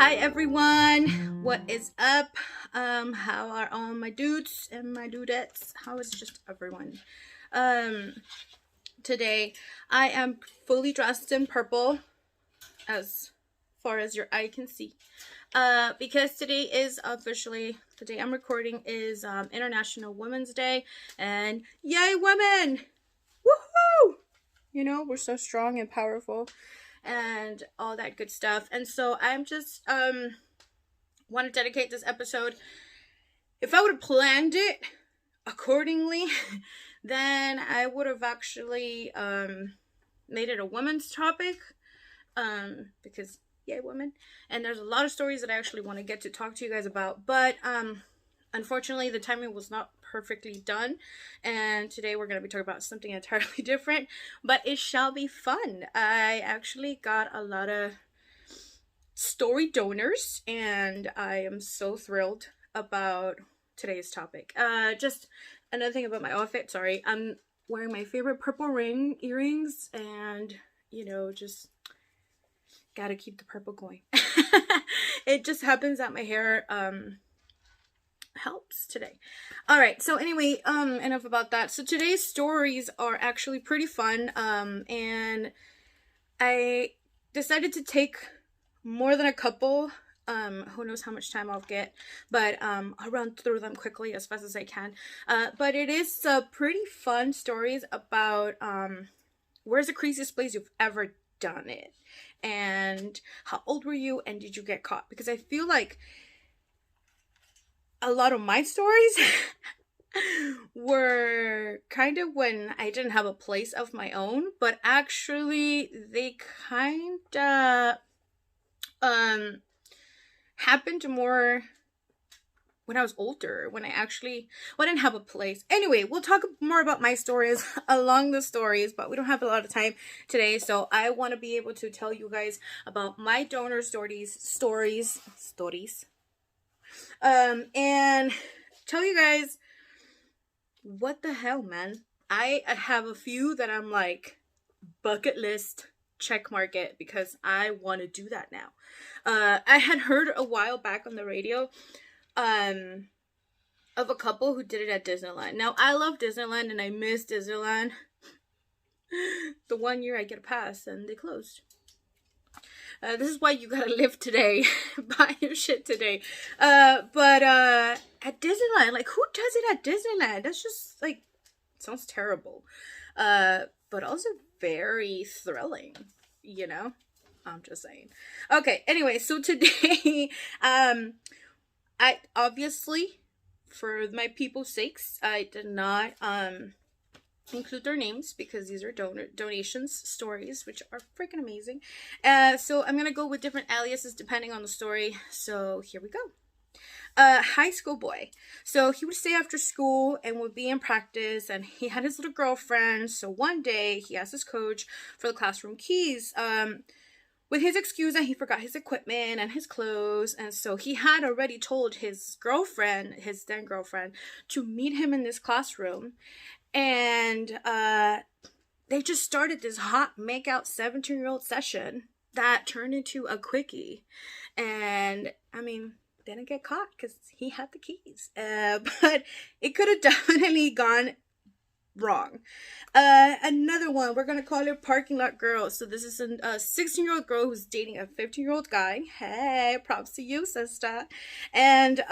Hi everyone, what is up? How are all my dudes and my dudettes? How is just everyone? Um, Today I am fully dressed in purple, as far as your eye can see. Because today is officially the day I'm recording is International Women's Day, and yay women! Woohoo! You know, we're so strong and powerful and all that good stuff. And so I'm just want to dedicate this episode. If I would have planned it accordingly, then I would have actually made it a women's topic, because yay women. And there's a lot of stories that I actually want to get to talk to you guys about, but unfortunately the timing was not perfectly done, and today we're going to be talking about something entirely different, but it shall be fun. I actually got a lot of story donors, and I am so thrilled about today's topic. Just another thing about my outfit, sorry, I'm wearing my favorite purple earrings, and you know, just gotta keep the purple going. It just happens that my hair helps today. All right, so anyway, enough about that. So today's stories are actually pretty fun, and I decided to take more than a couple. Who knows how much time I'll get, but I'll run through them quickly as fast as I can. But it is pretty fun stories about where's the craziest place you've ever done it, and how old were you, and did you get caught? Because I feel like a lot of my stories were kind of when I didn't have a place of my own, but actually they kind of happened more when I was older, when I didn't have a place. Anyway, we'll talk more about my stories along the stories, but we don't have a lot of time today, so I want to be able to tell you guys about my donor stories, and tell you guys what the hell, man. I have a few that I'm like, bucket list, check mark it, because I want to do that now. I had heard a while back on the radio of a couple who did it at Disneyland. Now, I love Disneyland and I miss Disneyland. The one year I get a pass and they closed. This is why you gotta live today. Buy your shit today. But at Disneyland, like, who does it at Disneyland? That's just, like, sounds terrible. But also very thrilling, you know? I'm just saying. Okay, anyway, so today, I obviously, for my people's sakes, I did not, include their names because these are donations stories, which are freaking amazing. So I'm gonna go with different aliases depending on the story. So here we go. High school boy. So he would stay after school and would be in practice, and he had his little girlfriend. So one day he asked his coach for the classroom keys, with his excuse that he forgot his equipment and his clothes. And so he had already told his girlfriend, his then girlfriend, to meet him in this classroom. And they just started this hot makeout 17-year-old session that turned into a quickie. And I mean, didn't get caught because he had the keys. But it could have definitely gone wrong. Another one, we're gonna call her parking lot girl. So this is a 16-year-old girl who's dating a 15-year-old guy. Hey, props to you, sister. And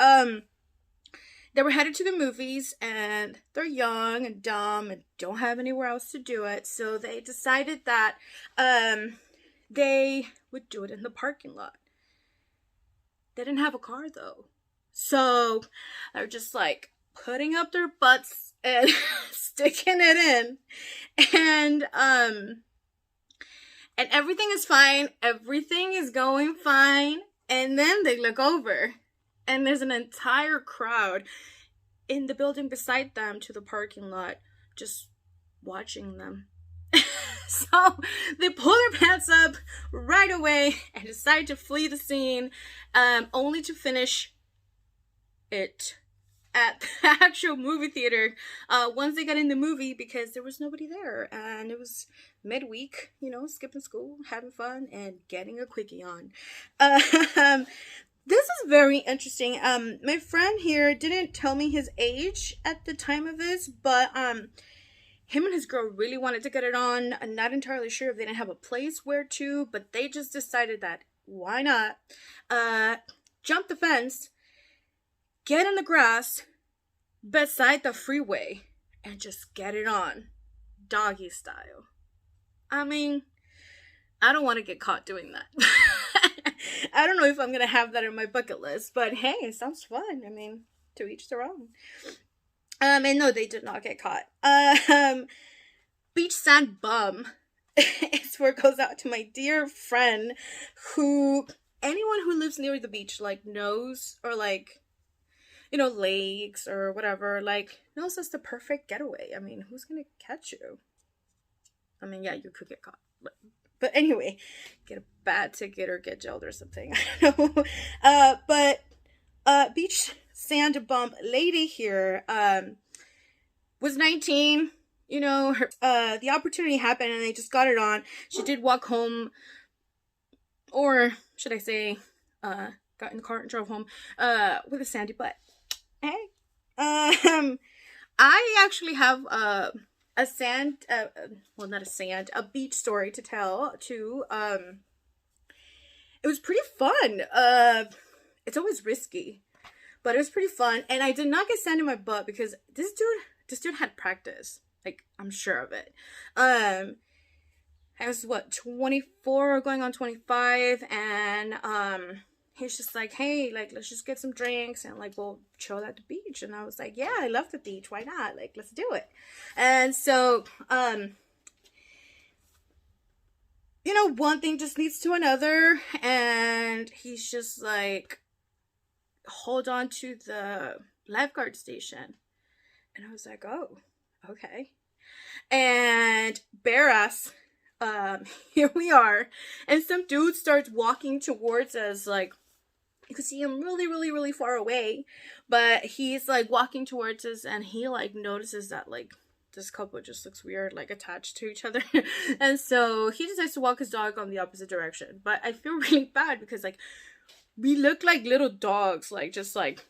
they were headed to the movies, and they're young and dumb and don't have anywhere else to do it. So they decided that they would do it in the parking lot. They didn't have a car though. So they're just like putting up their butts and sticking it in. And everything is fine. Everything is going fine. And then they look over, and there's an entire crowd in the building beside them to the parking lot just watching them. So they pull their pants up right away and decide to flee the scene, only to finish it at the actual movie theater once they got in the movie, because there was nobody there, and it was midweek, you know, skipping school, having fun, and getting a quickie on. Um, this is very interesting. My friend here didn't tell me his age at the time of this, but him and his girl really wanted to get it on. I'm not entirely sure if they didn't have a place where to, but they just decided that why not? Jump the fence, get in the grass beside the freeway, and just get it on, doggy style. I mean, I don't want to get caught doing that. I don't know if I'm gonna have that in my bucket list, but hey, it sounds fun. I mean, to each their own. And no, they did not get caught. Beach sand bum. It's where it goes out to my dear friend who, anyone who lives near the beach, like, knows, or like, you know, lakes or whatever, like, knows that's the perfect getaway. I mean, who's gonna catch you? I mean, yeah, you could get caught. But anyway, get a bad ticket or get jailed or something. I don't know. But beach sand bump lady here was 19. You know, the opportunity happened and they just got it on. She did walk home, or should I say, got in the car and drove home with a sandy butt. Hey. I actually have a beach story to tell too. It was pretty fun. It's always risky, but it was pretty fun. And I did not get sand in my butt because this dude had practice. Like, I'm sure of it. I was 24 going on 25, and he's just like, hey, like, let's just get some drinks and like we'll chill at the beach. And I was like, yeah, I love the beach, why not? Like, let's do it. And so you know, one thing just leads to another, and he's just like, hold on to the lifeguard station. And I was like, oh, okay. And bare ass, here we are, and some dude starts walking towards us. Like, you could see him really, really, really far away, but he's like walking towards us, and he like notices that like this couple just looks weird, like attached to each other. And so he decides to walk his dog on the opposite direction. But I feel really bad because like we look like little dogs, like just like,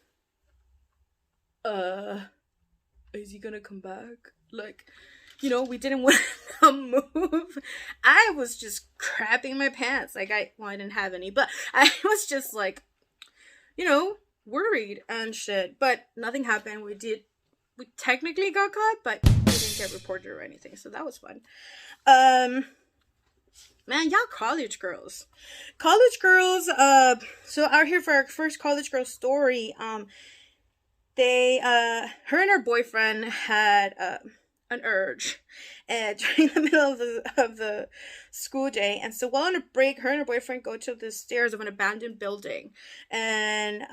is he gonna come back? Like, you know, we didn't want to move. I was just crapping my pants. Like, I didn't have any, but I was just like, you know, worried and shit. But nothing happened. We technically got caught, but we didn't get reported or anything. So that was fun. Man, y'all college girls. So out here for our first college girl story, her and her boyfriend had an urge during the middle of the school day. And so while on a break, her and her boyfriend go to the stairs of an abandoned building, and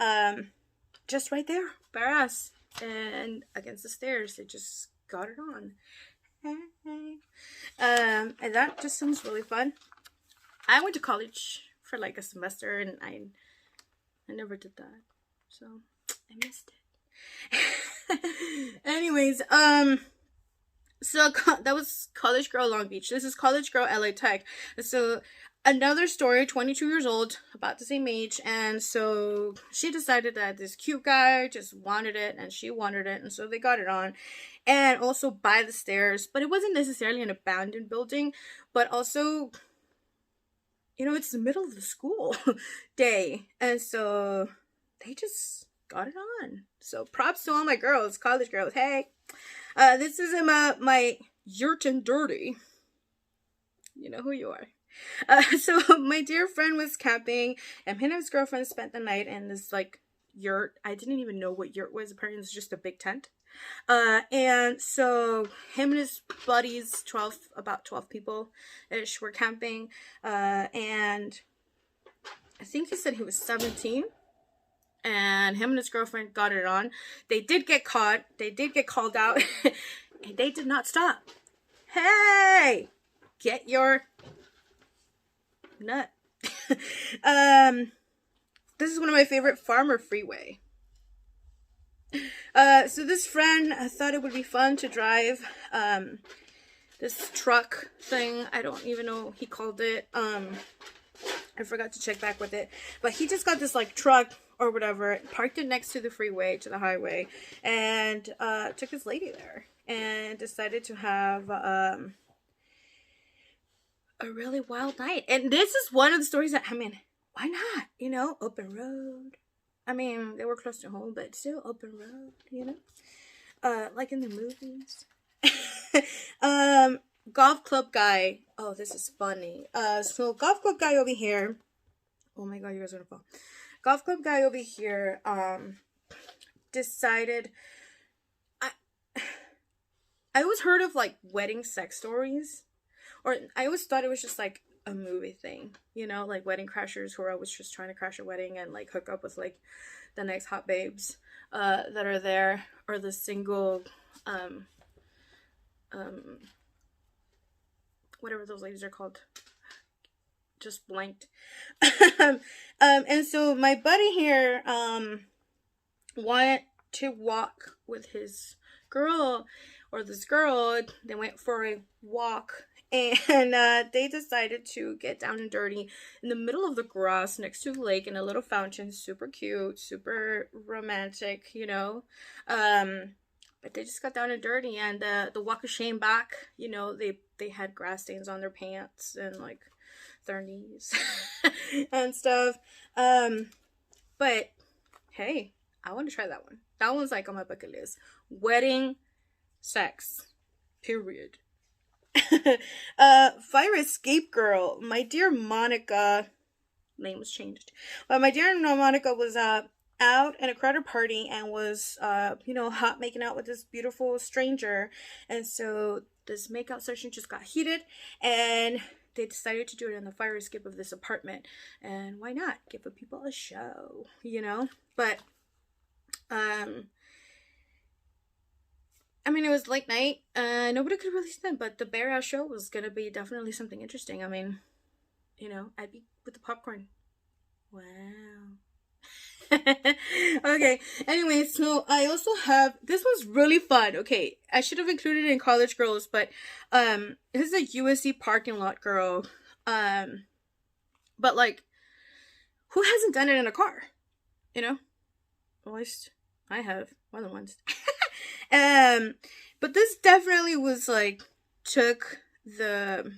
just right there, bare ass, and against the stairs, they just got it on. And that just sounds really fun. I went to college for like a semester, and I never did that, so I missed it. Anyways, so that was College Girl Long Beach. This is College Girl LA Tech. So another story, 22 years old, about the same age. And so she decided that this cute guy just wanted it, and she wanted it. And so they got it on. And also by the stairs. But it wasn't necessarily an abandoned building. But also, you know, it's the middle of the school day. And so they just got it on. So props to all my girls, college girls. Hey. This is my yurt and dirty. You know who you are. So my dear friend was camping, and him and his girlfriend spent the night in this like yurt. I didn't even know what yurt was. Apparently it's just a big tent. And so him and his buddies, about 12 people ish, were camping. And I think he said he was 17. And him and his girlfriend got it on. They did get caught. They did get called out. And they did not stop. Hey! Get your nut. This is one of my favorite, Farmer Freeway. So this friend thought it would be fun to drive this truck thing. I don't even know he called it. I forgot to check back with it, but he just got this like truck or whatever, parked it next to the freeway, to the highway, and took his lady there and decided to have a really wild night. And this is one of the stories that, I mean, why not? You know, open road. I mean, they were close to home, but still open road, you know? Like in the movies. Golf club guy. Oh, this is funny. So golf club guy over here. Oh my god, you guys are gonna fall. Golf club guy over here, decided, I always heard of like wedding sex stories, or I always thought it was just like a movie thing, you know, like wedding crashers who are always just trying to crash a wedding and like hook up with like the next hot babes that are there, or the single whatever those ladies are called, just blanked. And so my buddy here wanted to walk with his girl, or this girl. They went for a walk, and they decided to get down and dirty in the middle of the grass next to the lake in a little fountain. Super cute, super romantic, you know. But they just got down and dirty, and the walk of shame back, you know, they had grass stains on their pants and like their knees and stuff. But hey, I want to try that one. That one's like on my bucket list. Wedding sex, period. Fire escape girl. My dear Monica, name was changed, but my dear Monica was out at a crowded party and was you know, hot making out with this beautiful stranger. And so this makeout session just got heated, and they decided to do it in the fire escape of this apartment. And why not give the people a show, you know? But I mean, it was late night. Nobody could really see them, but the Bear House show was gonna be definitely something interesting. I mean, you know, I'd be with the popcorn. Wow. Okay, anyway, so I also have, this was really fun. Okay, I should have included it in College Girls, but this is a USC parking lot girl. But like, who hasn't done it in a car? You know? At least I have more than once. But this definitely was like, took it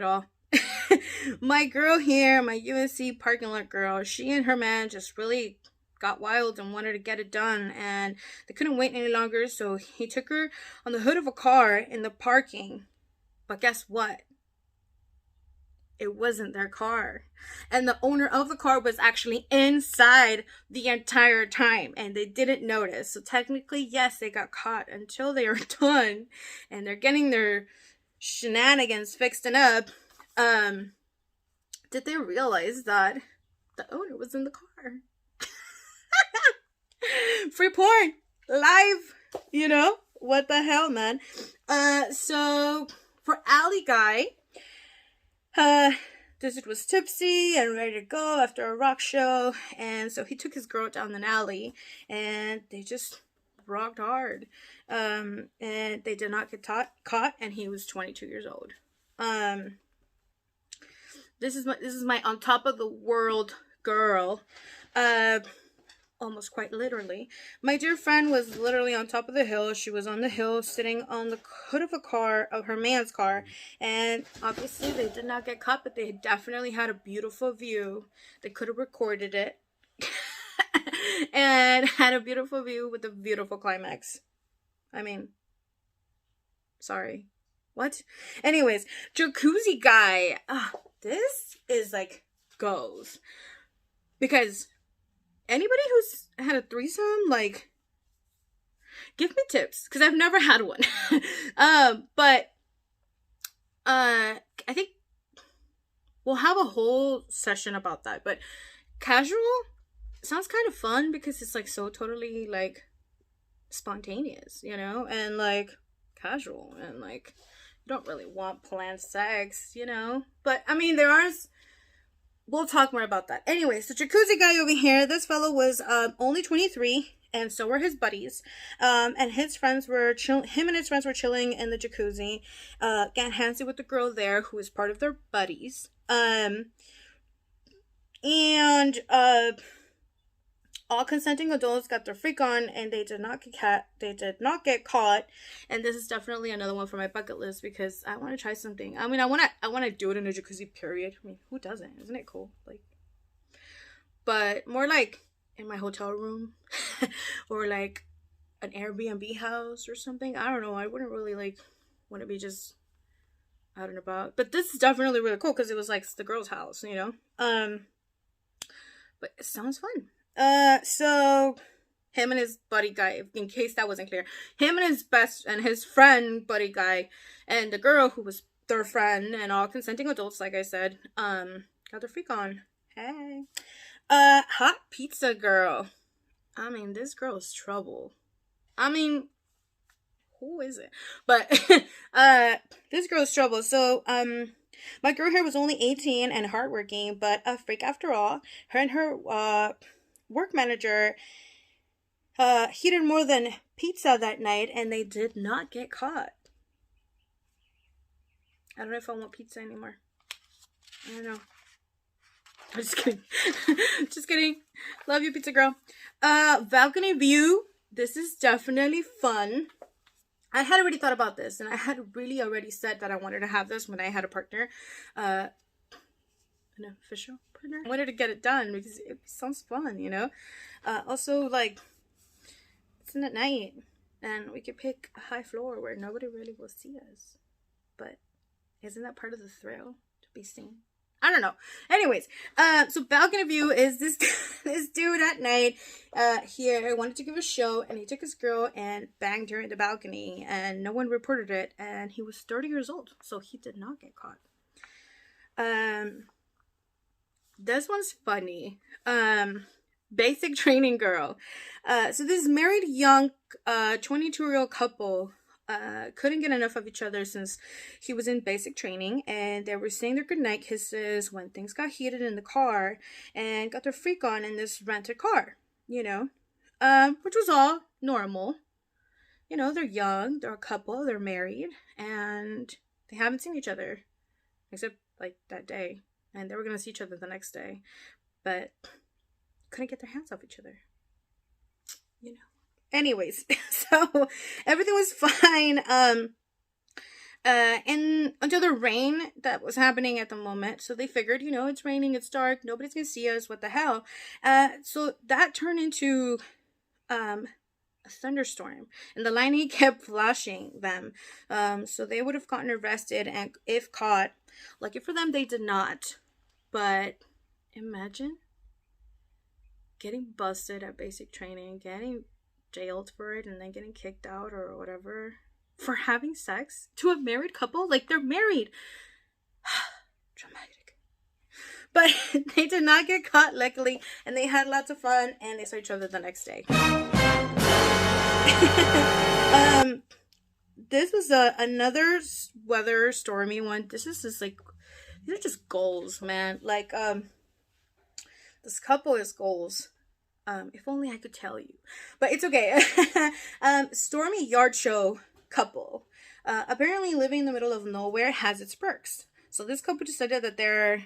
all. My girl here, my USC parking lot girl, she and her man just really got wild and wanted to get it done, and they couldn't wait any longer, so he took her on the hood of a car in the parking. But guess what? It wasn't their car, and the owner of the car was actually inside the entire time, and they didn't notice. So technically, yes, they got caught until they were done, and they're getting their shenanigans fixed and up. Did they realize that the owner was in the car? Free porn live, you know, what the hell, man. So for Alley Guy, this was tipsy and ready to go after a rock show, and so he took his girl down an alley, and they just rocked hard. And they did not get caught, and he was 22 years old. This is my on top of the world girl. Almost quite literally. My dear friend was literally on top of the hill. She was on the hill sitting on the hood of a car, of her man's car, and obviously they did not get caught, but they definitely had a beautiful view. They could have recorded it. And had a beautiful view with a beautiful climax. I mean, sorry. What? Anyways, jacuzzi guy. This is like goes. Because anybody who's had a threesome, like, give me tips. Because I've never had one. But I think we'll have a whole session about that. But casual sounds kind of fun because it's like so totally like spontaneous, you know? And like casual, and like you don't really want planned sex, you know? But I mean, we'll talk more about that. Anyway, so jacuzzi guy over here, this fellow was only 23, and so were his buddies. And his friends were him and his friends were chilling in the jacuzzi, getting handsy with the girl there who was part of their buddies. And all consenting adults got their freak on, and they did not get caught. And this is definitely another one for my bucket list because I want to try something. I mean, I want to do it in a jacuzzi, period. I mean, who doesn't? Isn't it cool? Like, but more like in my hotel room or like an Airbnb house or something. I don't know. I wouldn't really like want to be just out and about. But this is definitely really cool because it was like the girl's house, you know. But it sounds fun. So him and his buddy guy, in case that wasn't clear, him and his friend buddy guy, and the girl who was their friend, and all consenting adults, like I said, got their freak on. Hey. Hot pizza girl. I mean, this girl is trouble. I mean, who is it? But, this girl is trouble. So, my girl here was only 18 and hardworking, but a freak after all. Her and her, work manager, heated more than pizza that night, and they did not get caught. I don't know if I want pizza anymore. I don't know. I'm just kidding. Just kidding. Love you, pizza girl. Balcony view. This is definitely fun. I had already thought about this, and I had really already said that I wanted to have this when I had a partner. An official partner. I wanted to get it done because it sounds fun, you know? Also, like, it's in at night, and we could pick a high floor where nobody really will see us. But isn't that part of the thrill, to be seen? I don't know. Anyways, so balcony view is this this dude at night here wanted to give a show, and he took his girl and banged her in the balcony, and no one reported it, and he was 30 years old, so he did not get caught. This one's funny. Basic training girl. So this married young 22-year-old couple couldn't get enough of each other since he was in basic training, and they were saying their goodnight kisses when things got heated in the car and got their freak on in this rented car, you know, which was all normal. You know, they're young, they're a couple, they're married, and they haven't seen each other except like that day, and they were gonna see each other the next day, but couldn't get their hands off each other, you know. Anyways, so everything was fine and until the rain that was happening at the moment. So they figured, you know, it's raining, it's dark, nobody's gonna see us, what the hell. So that turned into a thunderstorm, and the lightning kept flashing them. So they would have gotten arrested, and if caught, lucky for them, they did not. But imagine getting busted at basic training, getting jailed for it, and then getting kicked out or whatever for having sex to a married couple. Like, they're married. Dramatic. But they did not get caught, luckily, and they had lots of fun, and they saw each other the next day. This was another weather stormy one. This is just like, these are just goals, man. Like, this couple is goals. If only I could tell you, but it's okay. Stormy yard show couple. Apparently living in the middle of nowhere has its perks. So this couple decided that their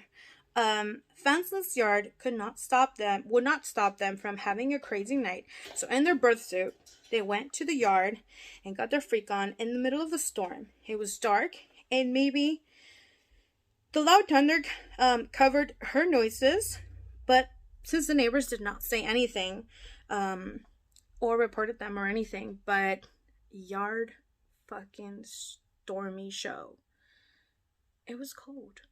fenceless yard would not stop them from having a crazy night. So in their birth suit, they went to the yard and got their freak on in the middle of the storm. It was dark, and maybe the loud thunder covered her noises, but since the neighbors did not say anything, or reported them or anything, but yard fucking stormy show. It was cold.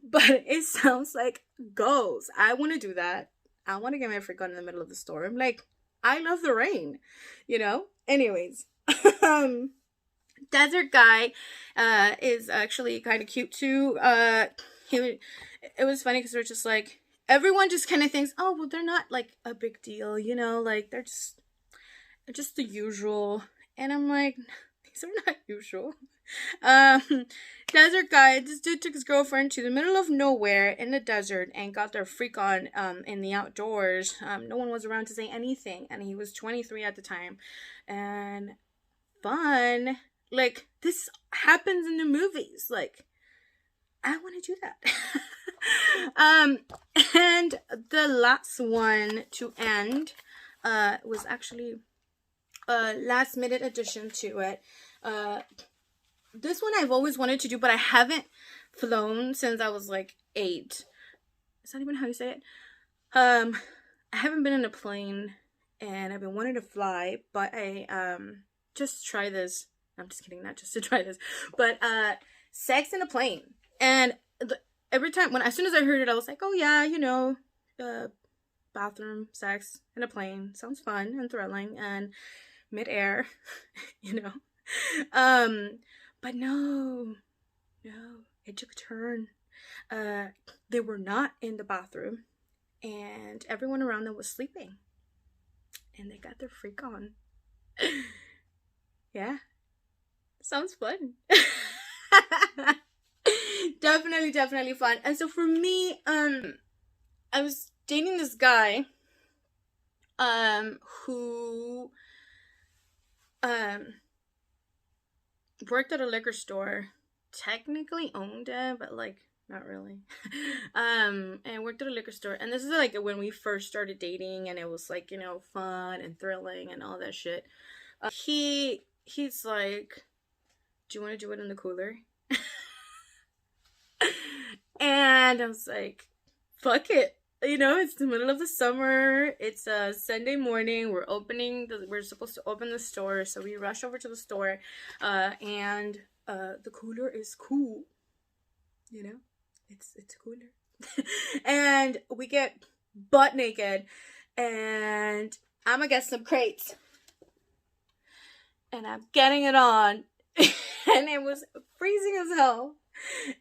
But it sounds like goals. I want to do that. I want to get my freak on in the middle of the storm. Like, I love the rain, you know? Anyways. Desert guy is actually kind of cute too. It was funny because they're just like, everyone just kind of thinks, oh, well, they're not like a big deal, you know, like they're just the usual. And I'm like, These are not usual. Desert guy. This dude took his girlfriend to the middle of nowhere in the desert and got their freak on in the outdoors. No one was around to say anything, and he was 23 at the time. And fun. Like, this happens in the movies. Like, I want to do that. And the last one to end was actually a last minute addition to it. This one I've always wanted to do, but I haven't flown since I was like 8. Is that even how you say it? I haven't been in a plane, and I've been wanting to fly, but I just try this. I'm just kidding, not just to try this, but sex in a plane. And every time, as soon as I heard it, I was like, oh yeah, you know, bathroom sex in a plane sounds fun and thrilling and midair, you know. But no, it took a turn. They were not in the bathroom, and everyone around them was sleeping, and they got their freak on. Yeah, sounds fun. Definitely fun. And so for me, I was dating this guy, who, worked at a liquor store, technically owned it, but like not really. And worked at a liquor store, and this is like when we first started dating, and it was like, you know, fun and thrilling and all that shit. He's like, do you want to do it in the cooler? And I was like, fuck it. You know, it's the middle of the summer. It's a Sunday morning. We're supposed to open the store. So we rush over to the store. And the cooler is cool. You know, it's a cooler. And we get butt naked. And I'm gonna get some crates. And I'm getting it on. And it was freezing as hell.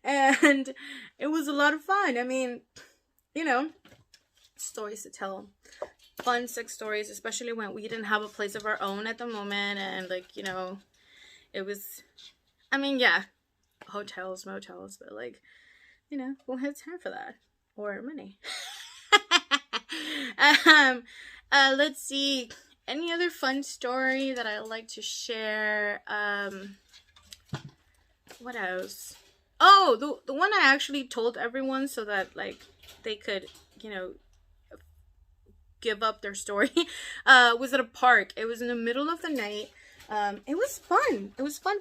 And it was a lot of fun. I mean, you know, stories to tell. Fun sex stories, especially when we didn't have a place of our own at the moment. And, like, you know, it was, I mean, yeah, hotels, motels, but, like, you know, who had time for that? Or money. Let's see. Any other fun story that I like to share? What else? Oh, the one I actually told everyone so that, like, they could, you know, give up their story, was at a park. It was in the middle of the night. It was fun. It was fun.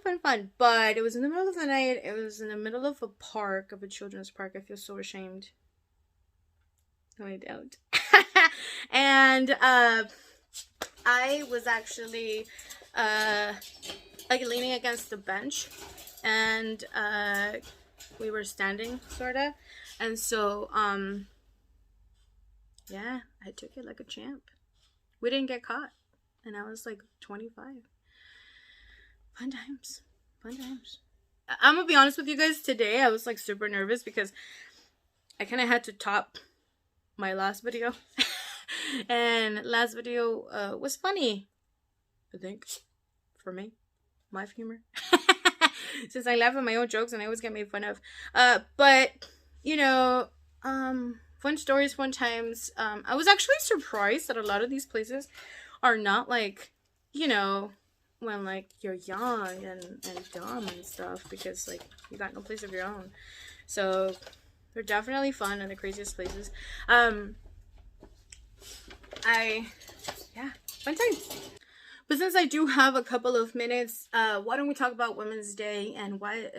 But it was in the middle of the night. It was in the middle of a park, of a children's park. I feel so ashamed. No, I don't. And, I was actually, like, leaning against the bench. And, we were standing, sorta. And so, yeah, I took it like a champ. We didn't get caught. And I was like 25. Fun times. I'm gonna be honest with you guys, today I was like super nervous because I kind of had to top my last video. And last video was funny, I think, for me. My humor. Since I laugh at my own jokes and I always get made fun of. But, you know, fun stories, fun times. I was actually surprised that a lot of these places are not like, you know, when like you're young and dumb and stuff, because like you got no place of your own. So they're definitely fun and the craziest places. Fun times. But since I do have a couple of minutes, why don't we talk about Women's Day and why,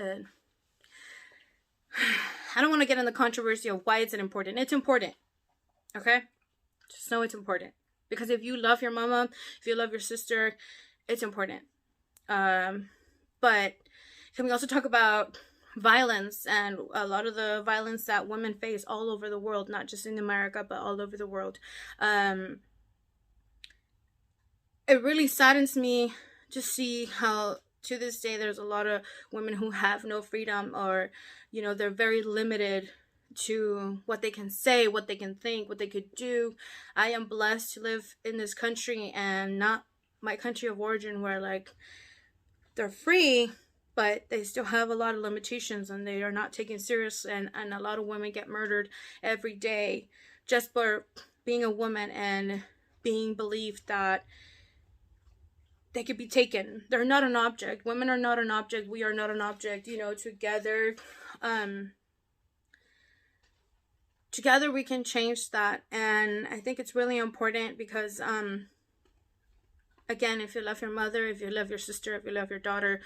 I don't want to get in the controversy of why it's important. It's important, okay? Just know it's important. Because if you love your mama, if you love your sister, it's important. But can we also talk about violence and a lot of the violence that women face all over the world, not just in America, but all over the world. It really saddens me to see how to this day there's a lot of women who have no freedom, or, you know, they're very limited to what they can say, what they can think, what they could do. I am blessed to live in this country and not my country of origin, where like they're free, but they still have a lot of limitations, and they are not taken serious, and a lot of women get murdered every day just for being a woman and being believed that they could be taken. They're not an object. Women are not an object. We are not an object. You know, together we can change that. And I think it's really important because again, if you love your mother, if you love your sister, if you love your daughter,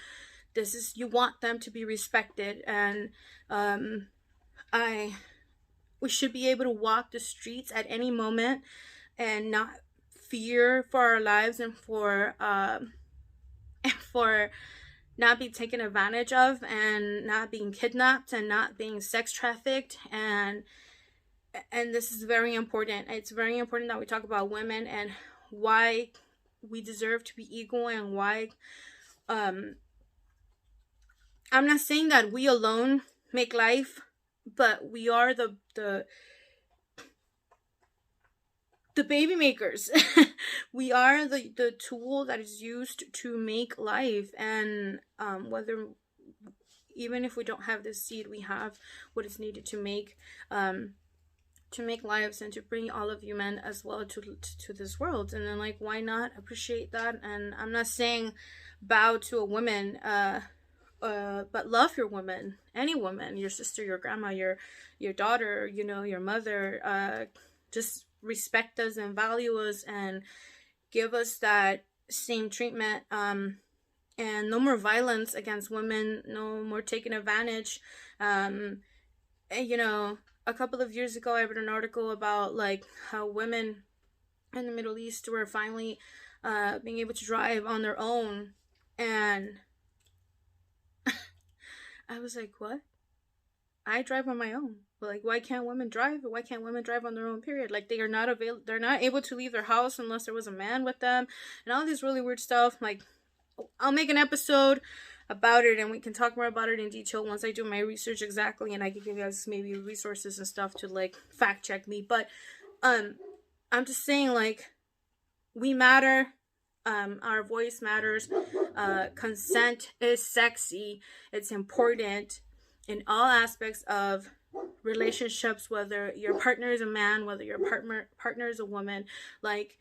you want them to be respected. And we should be able to walk the streets at any moment and not fear for our lives, and for not being taken advantage of, and not being kidnapped, and not being sex trafficked. And this is very important. It's very important that we talk about women and why we deserve to be equal, and why I'm not saying that we alone make life, but we are the baby makers. We are the tool that is used to make life. And even if we don't have this seed, we have what is needed to make lives, and to bring all of you men as well to this world. And then, like, why not appreciate that? And I'm not saying bow to a woman, but love your woman, any woman, your sister, your grandma, your daughter, you know, your mother. Just respect us and value us, and give us that same treatment. And no more violence against women, no more taking advantage. And, you know, a couple of years ago I read an article about like how women in the Middle East were finally being able to drive on their own. And I was like, what? I drive on my own. Like, why can't women drive? Why can't women drive on their own, period? Like, they're not able to leave their house unless there was a man with them, and all this really weird stuff. Like, I'll make an episode about it, and we can talk more about it in detail once I do my research exactly, and I can give you guys maybe resources and stuff to, like, fact check me. But I'm just saying, like, we matter. Our voice matters. Consent is sexy. It's important in all aspects of relationships, whether your partner is a man, whether your partner is a woman. Like,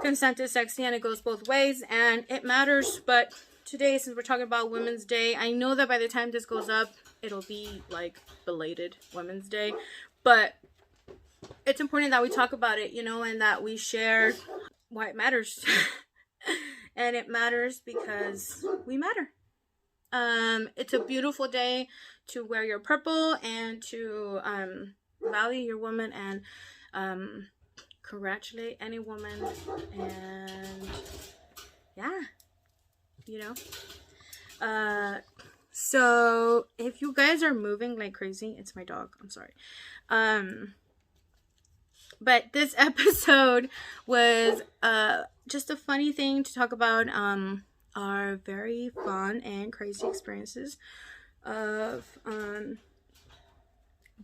consent is sexy, and it goes both ways, and it matters. But today, since we're talking about Women's Day, I know that by the time this goes up, it'll be like belated Women's Day, but it's important that we talk about it, you know, and that we share why it matters. And it matters because we matter. It's a beautiful day to wear your purple, and to value your woman, and congratulate any woman. And yeah, you know. So if you guys are moving like crazy, it's my dog, I'm sorry. But this episode was just a funny thing to talk about our very fun and crazy experiences of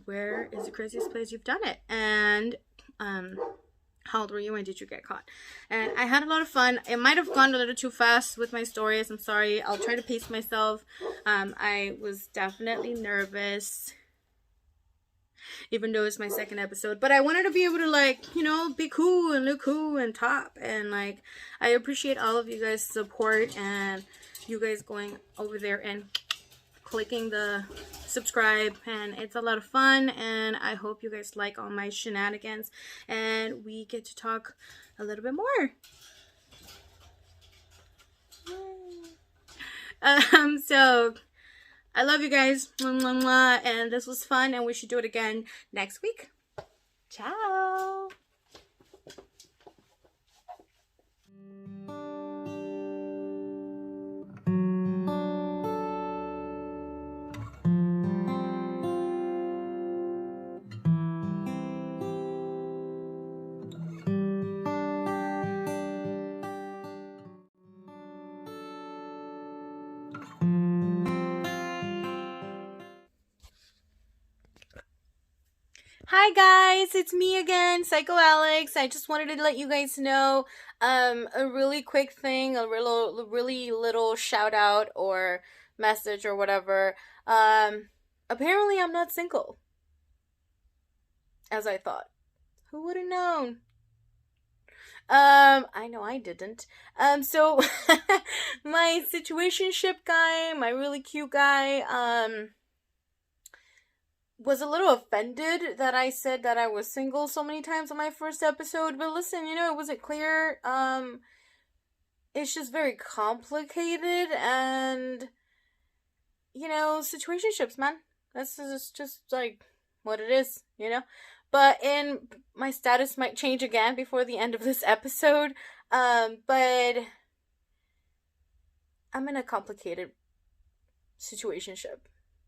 where is the craziest place you've done it, and how old were you and did you get caught? And I had a lot of fun. It might have gone a little too fast with my stories. I'm sorry. I'll try to pace myself. I was definitely nervous, even though it's my second episode, but I wanted to be able to, like, you know, be cool and look cool and top. And like, I appreciate all of you guys' support, and you guys going over there and clicking the subscribe, and it's a lot of fun. And I hope you guys like all my shenanigans, and we get to talk a little bit more. So I love you guys, and this was fun, and we should do it again next week. Ciao. Hi guys, it's me again, Psycho Alex. I just wanted to let you guys know a really quick thing, a really little shout out or message or whatever. Apparently I'm not single, as I thought. Who would have known? I know I didn't. So my situationship guy, my really cute guy, was a little offended that I said that I was single so many times on my first episode, but listen, it wasn't clear. It's just very complicated, and situationships, man. This is just like what it is. But my status might change again before the end of this episode. But I'm in a complicated situationship.